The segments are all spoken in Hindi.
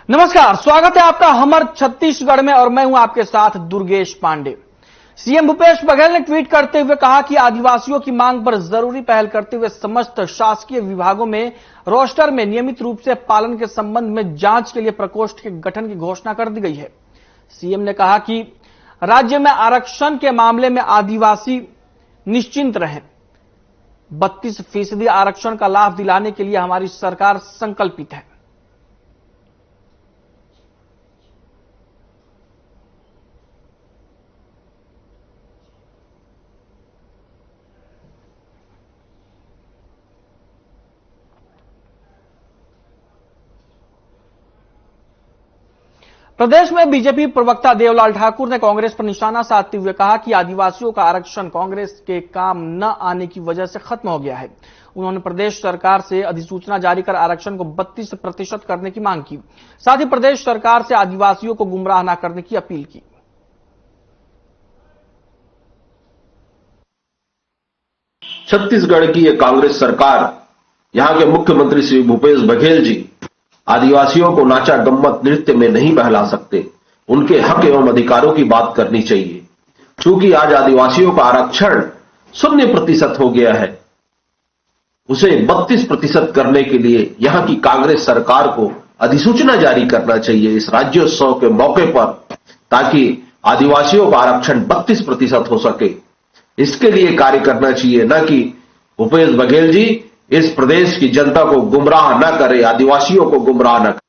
नमस्कार, स्वागत है आपका हमर छत्तीसगढ़ में और मैं हूं आपके साथ दुर्गेश पांडे। सीएम भूपेश बघेल ने ट्वीट करते हुए कहा कि आदिवासियों की मांग पर जरूरी पहल करते हुए समस्त शासकीय विभागों में रोस्टर में नियमित रूप से पालन के संबंध में जांच के लिए प्रकोष्ठ के गठन की घोषणा कर दी गई है। सीएम ने कहा कि राज्य में आरक्षण के मामले में आदिवासी निश्चिंत रहें। 32% आरक्षण का लाभ दिलाने के लिए हमारी सरकार संकल्पित है। प्रदेश में बीजेपी प्रवक्ता देवलाल ठाकुर ने कांग्रेस पर निशाना साधते हुए कहा कि आदिवासियों का आरक्षण कांग्रेस के काम न आने की वजह से खत्म हो गया है। उन्होंने प्रदेश सरकार से अधिसूचना जारी कर आरक्षण को 32% करने की मांग की। साथ ही प्रदेश सरकार से आदिवासियों को गुमराह न करने की अपील की। छत्तीसगढ़ की ये कांग्रेस सरकार, यहाँ के मुख्यमंत्री श्री भूपेश बघेल जी आदिवासियों को नाचा गम्मत नृत्य में नहीं बहला सकते। उनके हक एवं अधिकारों की बात करनी चाहिए। चूंकि आज आदिवासियों का आरक्षण 0% हो गया है, उसे 32% करने के लिए यहाँ की कांग्रेस सरकार को अधिसूचना जारी करना चाहिए इस राज्योत्सव के मौके पर, ताकि आदिवासियों का आरक्षण 32% हो सके। इसके लिए कार्य करना चाहिए, न कि भूपेश बघेल जी इस प्रदेश की जनता को गुमराह न करे, आदिवासियों को गुमराह न करे।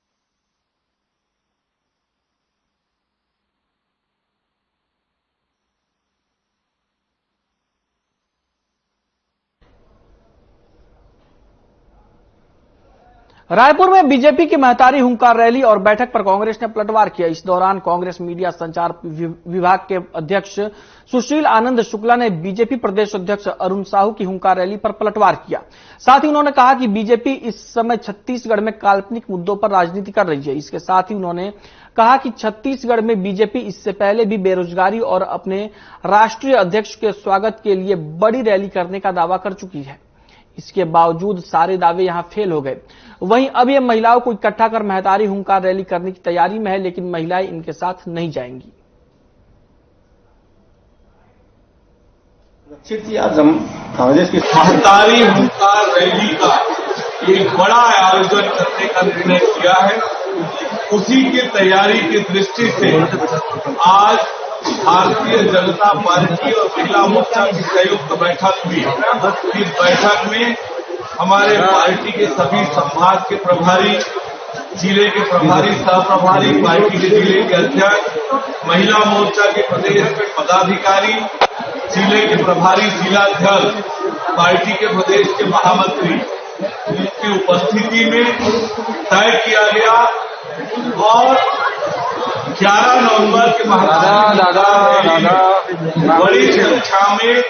रायपुर में बीजेपी की महतारी हुंकार रैली और बैठक पर कांग्रेस ने पलटवार किया। इस दौरान कांग्रेस मीडिया संचार विभाग के अध्यक्ष सुशील आनंद शुक्ला ने बीजेपी प्रदेश अध्यक्ष अरुण साहू की हुंकार रैली पर पलटवार किया। साथ ही उन्होंने कहा कि बीजेपी इस समय छत्तीसगढ़ में काल्पनिक मुद्दों पर राजनीति कर रही है। इसके साथ ही उन्होंने कहा कि छत्तीसगढ़ में बीजेपी इससे पहले भी बेरोजगारी और अपने राष्ट्रीय अध्यक्ष के स्वागत के लिए बड़ी रैली करने का दावा कर चुकी है। इसके बावजूद सारे दावे यहां फेल हो गए। वहीं अब ये महिलाओं को इकट्ठा कर महतारी हुंकार रैली करने की तैयारी में है, लेकिन महिलाएं इनके साथ नहीं जाएंगी। कांग्रेस की महतारी हुंकार रैली का एक बड़ा आयोजन करने का निर्णय किया है। उसी की तैयारी की दृष्टि से आज भारतीय जनता पार्टी और महिला मोर्चा की संयुक्त बैठक हुई। इस बैठक में हमारे पार्टी के सभी संभाग के प्रभारी, जिले के प्रभारी, सह प्रभारी, पार्टी के जिले के अध्यक्ष, महिला मोर्चा के प्रदेश के पदाधिकारी, जिले के प्रभारी, जिलाध्यक्ष, पार्टी के प्रदेश के महामंत्री की उपस्थिति में तय किया गया और 11 नवंबर के बड़ी संख्या में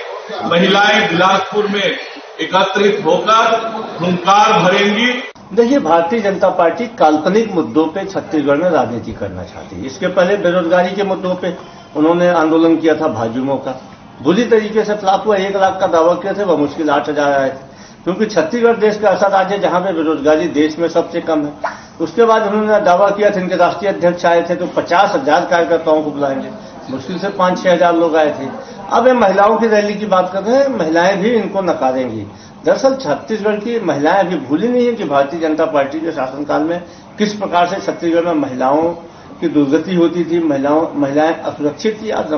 महिलाएं बिलासपुर में एकत्रित होकर हुंकार भरेंगी। देखिए, भारतीय जनता पार्टी काल्पनिक मुद्दों पे छत्तीसगढ़ में राजनीति करना चाहती है। इसके पहले बेरोजगारी के मुद्दों पे उन्होंने आंदोलन किया था भाजयुमो का, बुरी तरीके से फ्लॉप हुआ। 1 लाख का दावा किया था, वह मुश्किल 8,000 आए थे, क्योंकि छत्तीसगढ़ देश का ऐसा राज्य है जहां पे बेरोजगारी देश में सबसे कम है। उसके बाद उन्होंने दावा किया था, इनके राष्ट्रीय अध्यक्ष आए थे तो 50,000 कार्यकर्ताओं को बुलाएंगे, मुश्किल से 5-6 हजार लोग आए थे। अब ये महिलाओं की रैली की बात कर रहे हैं, महिलाएं भी इनको नकारेंगी। दरअसल छत्तीसगढ़ की महिलाएं अभी भूली नहीं है कि भारतीय जनता पार्टी के शासनकाल में किस प्रकार से छत्तीसगढ़ में महिलाओं की दुर्गति होती थी, महिलाएं असुरक्षित थी। आज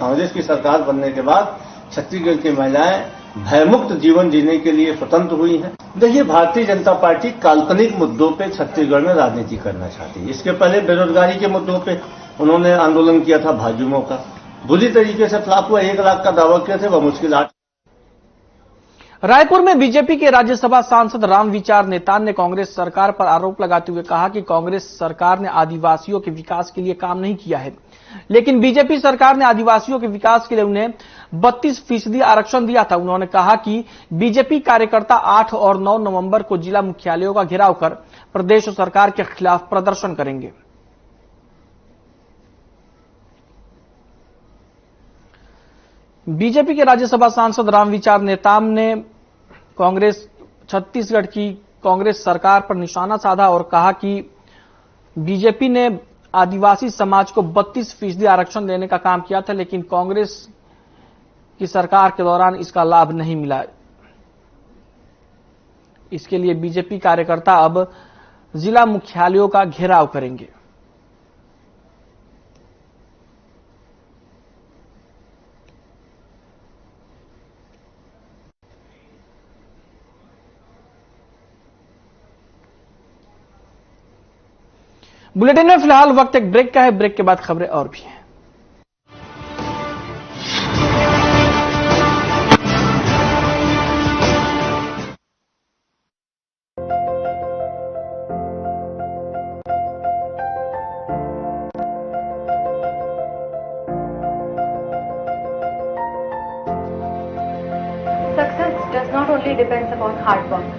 कांग्रेस की सरकार बनने के बाद छत्तीसगढ़ की महिलाएं भयमुक्त जीवन जीने के लिए स्वतंत्र हुई हैं। देखिए, भारतीय जनता पार्टी काल्पनिक मुद्दों पे छत्तीसगढ़ में राजनीति करना चाहती है। इसके पहले बेरोजगारी के मुद्दों पे उन्होंने आंदोलन किया था भाजयुमो का, बुरी तरीके से फ्लॉप हुआ। 1 लाख का दावा किया था, वह मुश्किल 8। रायपुर में बीजेपी के राज्यसभा सांसद रामविचार नेतान ने कांग्रेस सरकार पर आरोप लगाते हुए कहा कि कांग्रेस सरकार ने आदिवासियों के विकास के लिए काम नहीं किया है, लेकिन बीजेपी सरकार ने आदिवासियों के विकास के लिए उन्हें 32% आरक्षण दिया था। उन्होंने कहा कि बीजेपी कार्यकर्ता 8 और 9 नवंबर को जिला मुख्यालयों का घेराव कर प्रदेश सरकार के खिलाफ प्रदर्शन करेंगे। बीजेपी के राज्यसभा सांसद रामविचार नेताम ने छत्तीसगढ़ की कांग्रेस सरकार पर निशाना साधा और कहा कि बीजेपी ने आदिवासी समाज को 32% आरक्षण देने का काम किया था, लेकिन कांग्रेस की सरकार के दौरान इसका लाभ नहीं मिला। इसके लिए बीजेपी कार्यकर्ता अब जिला मुख्यालयों का घेराव करेंगे। बुलेटिन में फिलहाल वक्त एक ब्रेक का है। ब्रेक के बाद खबरें और भी हैं। Success does not only depends upon hard work,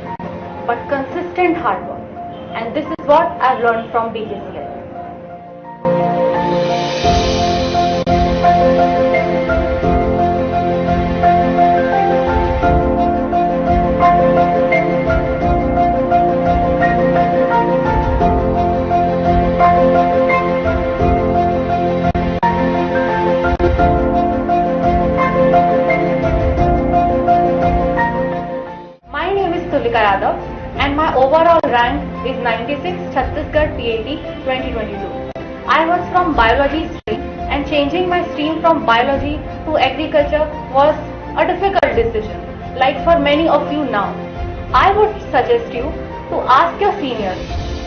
but consistent hard work. And this is what I've learned from BKCI. My name is Tulika Yadav and my overall rank is 96 Chhattisgarh PAT 2022. I was from biology stream and changing my stream from biology to agriculture was a difficult decision, like for many of you now. I would suggest you to ask your seniors,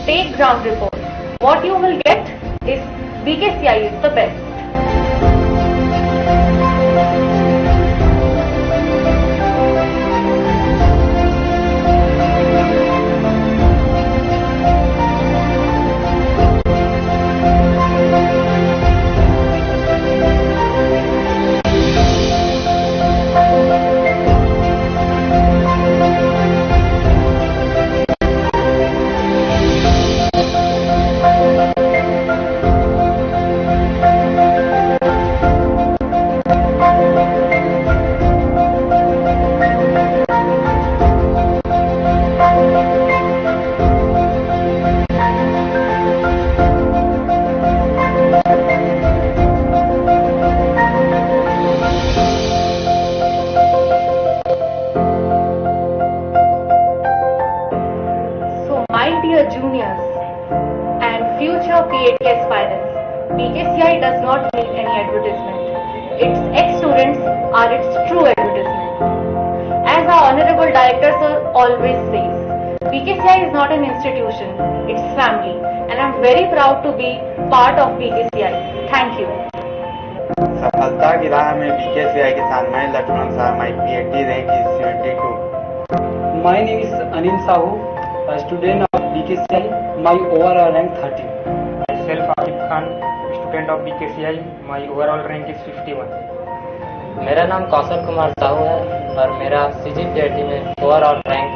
take ground report. What you will get is BKCI is the best. Juniors and future PAT aspirants, BKCI does not need any advertisement. Its ex-students are its true advertisement. As our Honorable Director Sir always says, BKCI is not an institution, it's family, and I'm very proud to be part of BKCI. Thank you. सफलता की राह में BKCI के साथ मैं Lakshman Shah, my PAT rank is 72. My name is Anil Sahu, a student of BKCI. My overall rank 30. Myself Akib Khan, student of BKCI. My overall rank is 51. मेरा नाम कौशल कुमार साहू है और मेरा CGPAT में ओवरऑल रैंक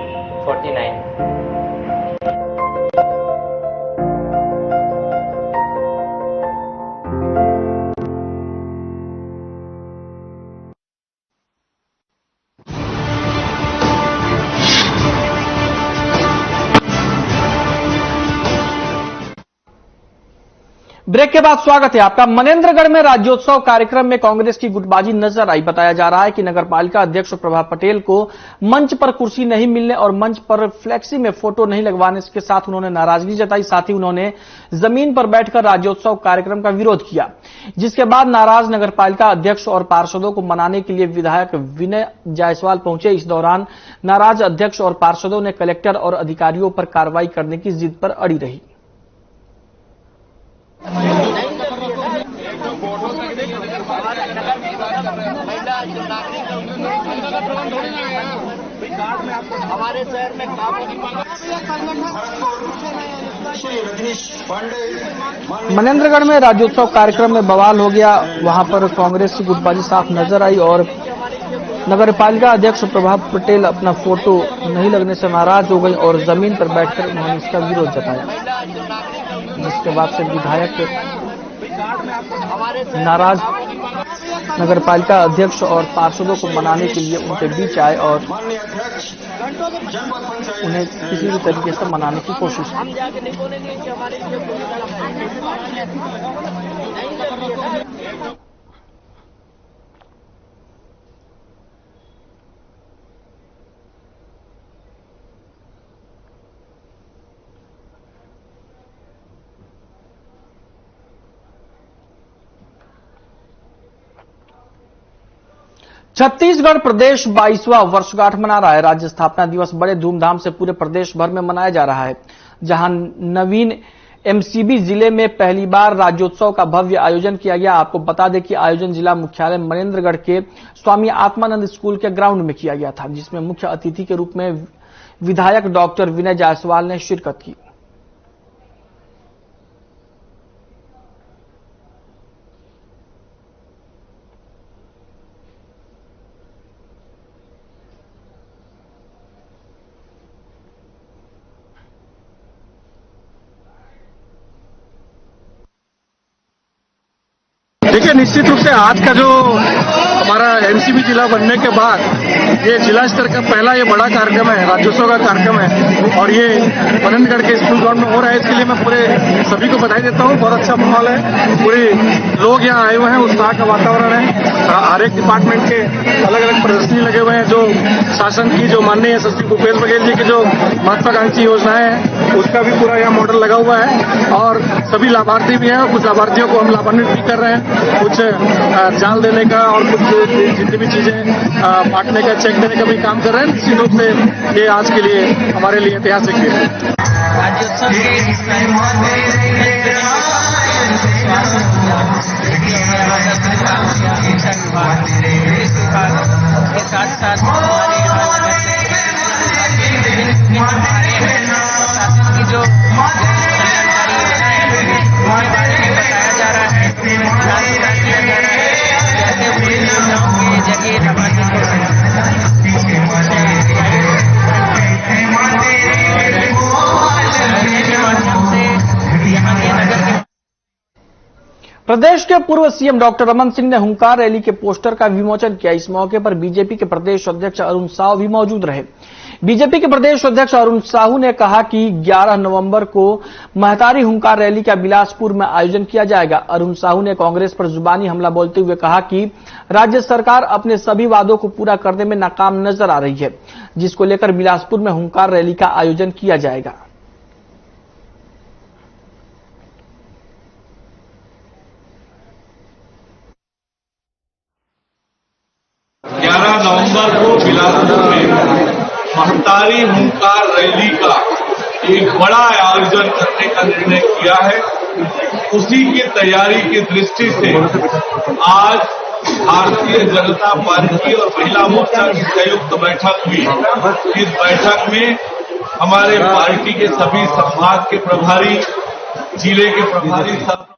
49। ब्रेक के बाद स्वागत है आपका। मनेंद्रगढ़ में राज्योत्सव कार्यक्रम में कांग्रेस की गुटबाजी नजर आई। बताया जा रहा है कि नगरपालिका अध्यक्ष प्रभा पटेल को मंच पर कुर्सी नहीं मिलने और मंच पर फ्लेक्सी में फोटो नहीं लगवाने के साथ उन्होंने नाराजगी जताई। साथ ही उन्होंने जमीन पर बैठकर राज्योत्सव कार्यक्रम का विरोध किया, जिसके बाद नाराज नगरपालिका अध्यक्ष और पार्षदों को मनाने के लिए विधायक विनय जायसवाल पहुंचे। इस दौरान नाराज अध्यक्ष और पार्षदों ने कलेक्टर और अधिकारियों पर कार्रवाई करने की जिद पर अड़ी रही। हमारे शहर में मनेंद्रगढ़ में राज्योत्सव कार्यक्रम में बवाल हो गया। वहां पर कांग्रेस की गुटबाजी साफ नजर आई और नगरपालिका अध्यक्ष प्रभा पटेल अपना फोटो नहीं लगने से नाराज हो गई और जमीन पर बैठकर उन्होंने इसका विरोध जताया, जिसके बाद से विधायक नाराज नगरपालिका अध्यक्ष और पार्षदों को मनाने के लिए उनके बीच आए और उन्हें किसी भी तरीके से मनाने की कोशिश की। हम जाके नहीं बोलेंगे कि हमारे लिए छत्तीसगढ़ प्रदेश 22वां वर्षगांठ मना रहा है। राज्य स्थापना दिवस बड़े धूमधाम से पूरे प्रदेश भर में मनाया जा रहा है। जहां नवीन एमसीबी जिले में पहली बार राज्योत्सव का भव्य आयोजन किया गया। आपको बता दें कि आयोजन जिला मुख्यालय मनेन्द्रगढ़ के स्वामी आत्मानंद स्कूल के ग्राउंड में किया गया था, जिसमें मुख्य अतिथि के रूप में विधायक डॉक्टर विनय जायसवाल ने शिरकत की। देखिए, निश्चित रूप से आज का जो हमारा एमसीबी जिला बनने के बाद ये जिला स्तर का पहला ये बड़ा कार्यक्रम है, राज्योत्सव का कार्यक्रम है और ये मनेन्द्रगढ़ के स्कूल ग्राउंड में हो रहा है। इसके लिए मैं पूरे सभी को बधाई देता हूँ। बहुत अच्छा माहौल है, पूरे लोग यहाँ आए हुए हैं, उत्साह का वातावरण है। हर एक डिपार्टमेंट के अलग अलग प्रदर्शनी लगे हुए हैं। जो शासन की, जो माननीय श्री भूपेश बघेल जी की जो महत्वाकांक्षी योजनाएं हैं, उसका भी पूरा यहाँ मॉडल लगा हुआ है और सभी लाभार्थी भी हैं। कुछ लाभार्थियों को हम लाभान्वित भी कर रहे हैं, कुछ जाल देने का और कुछ जितनी भी चीजें बांटने का, चेक देने का भी काम कर रहे हैं। निश्चित रूप से ये आज के लिए हमारे लिए ऐतिहासिक है। राज्योत्सव के साथ साथ हमारे शासन की जो कल्याणकारी योजनाएं हैं उनके बारे में बताया जा रहा है, प्रचार किया जा रहा है, कैसे उन योजनाओं के जरिए लाभार्थी को प्रदेश के पूर्व सीएम डॉक्टर रमन सिंह ने हुंकार रैली के पोस्टर का विमोचन किया। इस मौके पर बीजेपी के प्रदेश अध्यक्ष अरुण साहू भी मौजूद रहे। बीजेपी के प्रदेश अध्यक्ष अरुण साहू ने कहा कि 11 नवंबर को महतारी हुंकार रैली का बिलासपुर में आयोजन किया जाएगा। अरुण साहू ने कांग्रेस पर जुबानी हमला बोलते हुए कहा कि राज्य सरकार अपने सभी वादों को पूरा करने में नाकाम नजर आ रही है, जिसको लेकर बिलासपुर में हुंकार रैली का आयोजन किया जाएगा। 11 नवंबर को बिलासपुर में महतारी हुंकार रैली का एक बड़ा आयोजन करने का निर्णय किया है। उसी की तैयारी की दृष्टि से आज भारतीय जनता पार्टी और महिला मोर्चा की संयुक्त बैठक हुई। इस बैठक में हमारे पार्टी के सभी संभाग के प्रभारी, जिले के प्रभारी सब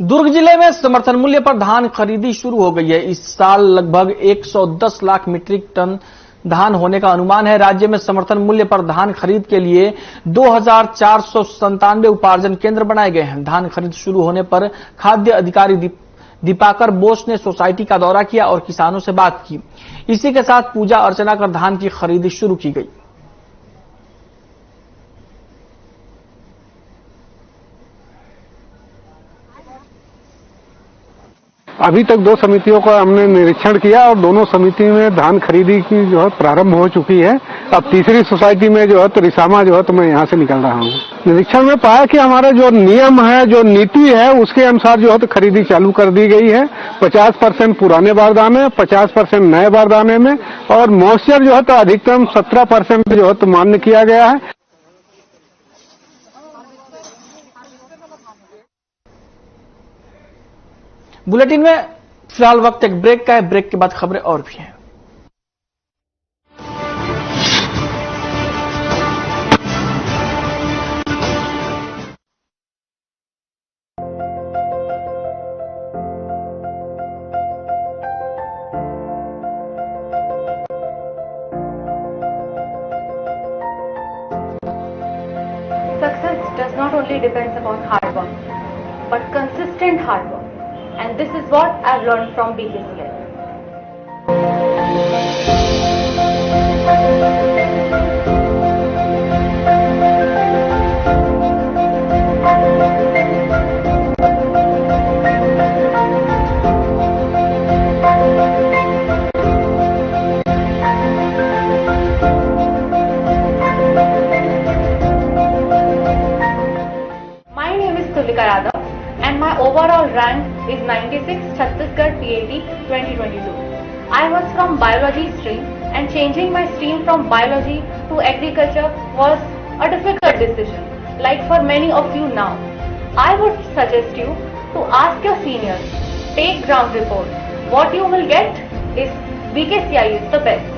दुर्ग जिले में समर्थन मूल्य पर धान खरीदी शुरू हो गई है। इस साल लगभग 110 लाख मीट्रिक टन धान होने का अनुमान है। राज्य में समर्थन मूल्य पर धान खरीद के लिए 2497 उपार्जन केंद्र बनाए गए हैं। धान खरीद शुरू होने पर खाद्य अधिकारी दीपाकर बोस ने सोसाइटी का दौरा किया और किसानों से बात की। इसी के साथ पूजा अर्चना कर धान की खरीदी शुरू की गई। अभी तक 2 समितियों का हमने निरीक्षण किया और दोनों समिति में धान खरीदी की जो है प्रारंभ हो चुकी है। अब तीसरी सोसाइटी में जो है तो रिसामा जो है तो मैं यहाँ से निकल रहा हूँ। निरीक्षण में पाया कि हमारे जो नियम है, जो नीति है, उसके अनुसार जो है तो खरीदी चालू कर दी गई है। 50% पुराने बारदाने, 50% नए बारदाने में और मॉइस्चर जो है तो अधिकतम 17% जो है तो मान्य किया गया है। बुलेटिन में फिलहाल वक्त एक ब्रेक का है। ब्रेक के बाद खबरें और भी हैं। totally depends upon hard work, but consistent hard work. And this is what I've learned from BKCI. My name is Tulika Yadav and my overall rank is 96 Chhattisgarh PAT 2022. I was from biology stream and changing my stream from biology to agriculture was a difficult decision, like for many of you now. I would suggest you to ask your seniors, take ground report. What you will get is BKCI is the best.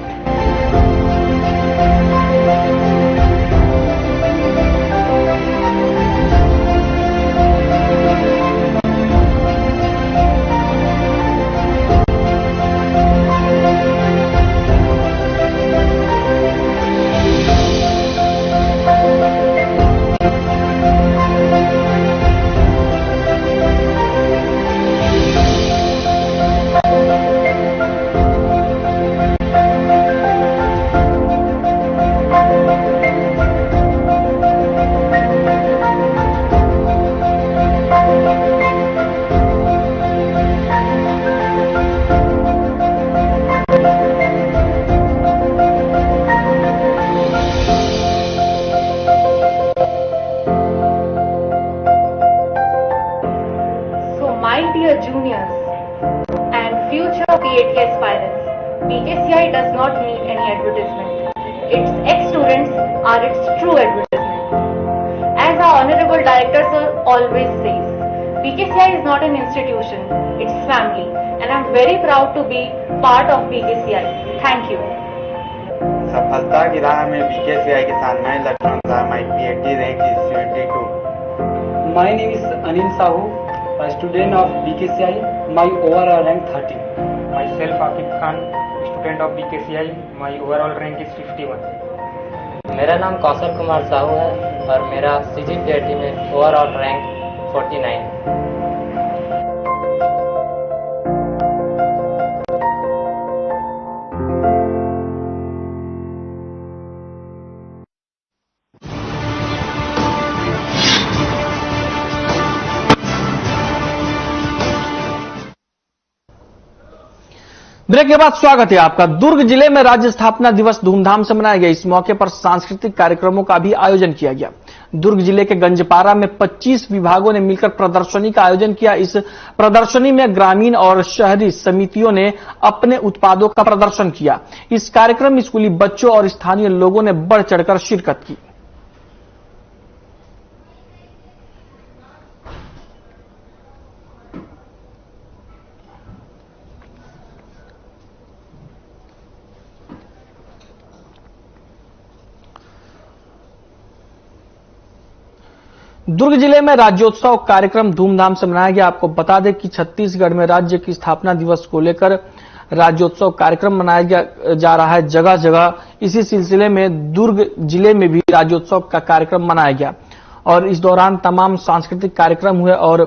Dear juniors and future PAT aspirants, BKCI does not need any advertisement. Its ex-students are its true advertisement. As our Honorable Director Sir always says, BKCI is not an institution, it's family, and I'm very proud to be part of BKCI. Thank you. सफलता की राह में BKCI के साथ मैं लक्ष्मण साहब, my PAT rank is 72. My name is Anil Sahu, a student of BKCI. My overall rank 30. Myself Akib Khan, student of BKCI. My overall rank is 51. मेरा नाम कौशल कुमार साहू है और मेरा CGPAT में ओवरऑल रैंक 49। ब्रेक के बाद स्वागत है आपका। दुर्ग जिले में राज्य स्थापना दिवस धूमधाम से मनाया गया। इस मौके पर सांस्कृतिक कार्यक्रमों का भी आयोजन किया गया। दुर्ग जिले के गंजपारा में 25 विभागों ने मिलकर प्रदर्शनी का आयोजन किया। इस प्रदर्शनी में ग्रामीण और शहरी समितियों ने अपने उत्पादों का प्रदर्शन किया। इस कार्यक्रम में स्कूली बच्चों और स्थानीय लोगों ने बढ़ चढ़कर शिरकत की। दुर्ग जिले में राज्योत्सव कार्यक्रम धूमधाम से मनाया गया। आपको बता दें कि छत्तीसगढ़ में राज्य की स्थापना दिवस को लेकर राज्योत्सव कार्यक्रम मनाया जा रहा है जगह जगह। इसी सिलसिले में दुर्ग जिले में भी राज्योत्सव का कार्यक्रम मनाया गया और इस दौरान तमाम सांस्कृतिक कार्यक्रम हुए और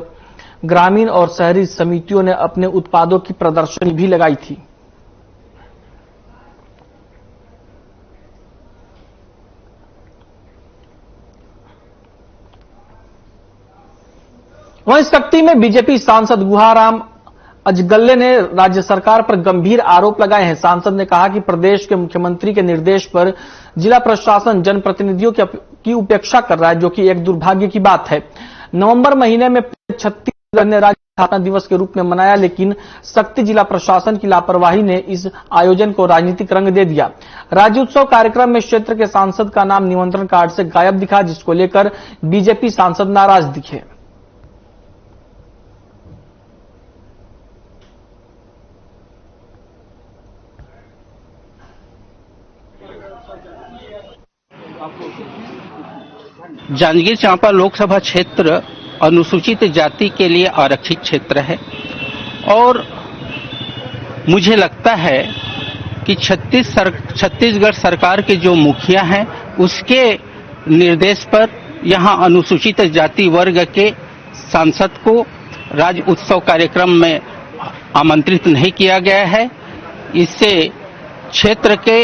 ग्रामीण और शहरी समितियों ने अपने उत्पादों की प्रदर्शनी भी लगाई थी। वहीं शक्ति में बीजेपी सांसद गुहाराम अजगल्ले ने राज्य सरकार पर गंभीर आरोप लगाए हैं। सांसद ने कहा कि प्रदेश के मुख्यमंत्री के निर्देश पर जिला प्रशासन जनप्रतिनिधियों की उपेक्षा कर रहा है, जो कि एक दुर्भाग्य की बात है। नवंबर महीने में छत्तीसगढ़ ने राज्य स्थापना दिवस के रूप में मनाया, लेकिन शक्ति जिला प्रशासन की लापरवाही ने इस आयोजन को राजनीतिक रंग दे दिया। राज्योत्सव कार्यक्रम में क्षेत्र के सांसद का नाम निमंत्रण कार्ड से गायब दिखा, जिसको लेकर बीजेपी सांसद नाराज दिखे। जांजगीर चांपा लोकसभा क्षेत्र अनुसूचित जाति के लिए आरक्षित क्षेत्र है और मुझे लगता है कि छत्तीसगढ़ सरकार के जो मुखिया हैं उसके निर्देश पर यहाँ अनुसूचित जाति वर्ग के सांसद को राज्य उत्सव कार्यक्रम में आमंत्रित नहीं किया गया है। इससे क्षेत्र के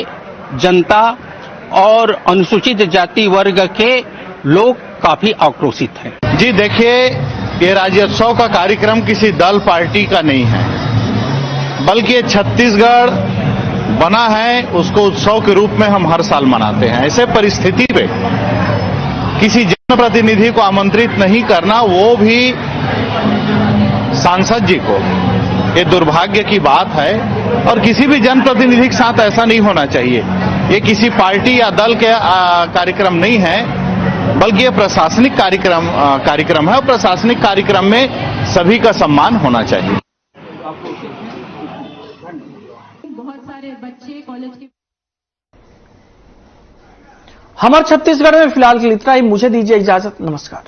जनता और अनुसूचित जाति वर्ग के लोग काफी आक्रोशित हैं। जी देखिए, ये राज्योत्सव का कार्यक्रम किसी दल पार्टी का नहीं है, बल्कि ये छत्तीसगढ़ बना है, उसको उत्सव के रूप में हम हर साल मनाते हैं। ऐसे परिस्थिति पे किसी जनप्रतिनिधि को आमंत्रित नहीं करना, वो भी सांसद जी को, ये दुर्भाग्य की बात है और किसी भी जनप्रतिनिधि के साथ ऐसा नहीं होना चाहिए। ये किसी पार्टी या दल के कार्यक्रम नहीं है, बल्कि ये प्रशासनिक कार्यक्रम है और प्रशासनिक कार्यक्रम में सभी का सम्मान होना चाहिए। बहुत सारे बच्चे कॉलेज के हमारे छत्तीसगढ़ में फिलहाल के लिए इतना ही। मुझे दीजिए इजाजत। नमस्कार।